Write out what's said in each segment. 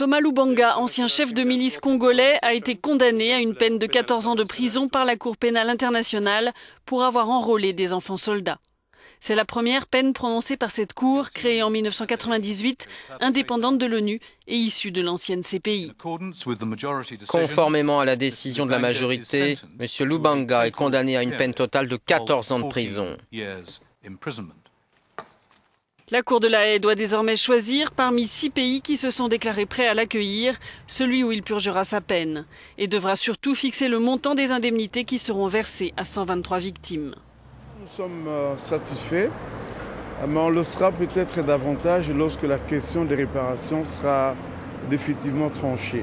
Thomas Lubanga, ancien chef de milice congolais, a été condamné à une peine de 14 ans de prison par la Cour pénale internationale pour avoir enrôlé des enfants soldats. C'est la première peine prononcée par cette cour, créée en 1998, indépendante de l'ONU et issue de l'ancienne CPI. Conformément à la décision de la majorité, M. Lubanga est condamné à une peine totale de 14 ans de prison. La Cour de la Haye doit désormais choisir parmi 6 pays qui se sont déclarés prêts à l'accueillir, celui où il purgera sa peine, et devra surtout fixer le montant des indemnités qui seront versées à 123 victimes. Nous sommes satisfaits, mais on le sera peut-être davantage lorsque la question des réparations sera définitivement tranchée.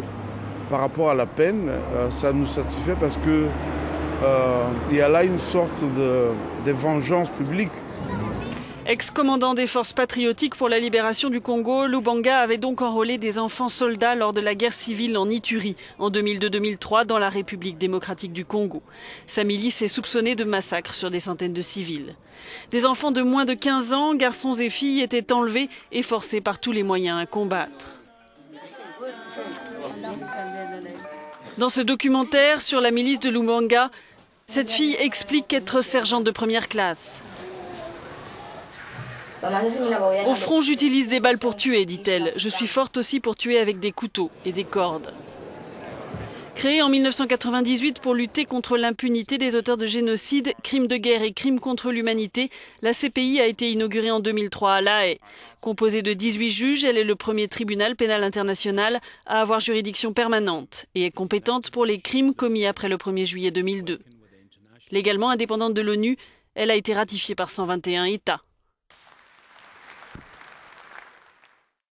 Par rapport à la peine, ça nous satisfait parce qu'il y a là une sorte de vengeance publique. Ex-commandant des forces patriotiques pour la libération du Congo, Lubanga avait donc enrôlé des enfants soldats lors de la guerre civile en Ituri en 2002-2003 dans la République démocratique du Congo. Sa milice est soupçonnée de massacres sur des centaines de civils. Des enfants de moins de 15 ans, garçons et filles, étaient enlevés et forcés par tous les moyens à combattre. Dans ce documentaire sur la milice de Lubanga, cette fille explique qu'être sergente de première classe. Au front, j'utilise des balles pour tuer, dit-elle. Je suis forte aussi pour tuer avec des couteaux et des cordes. Créée en 1998 pour lutter contre l'impunité des auteurs de génocide, crimes de guerre et crimes contre l'humanité, la CPI a été inaugurée en 2003 à La Haye. Composée de 18 juges, elle est le premier tribunal pénal international à avoir juridiction permanente et est compétente pour les crimes commis après le 1er juillet 2002. Légalement indépendante de l'ONU, elle a été ratifiée par 121 États.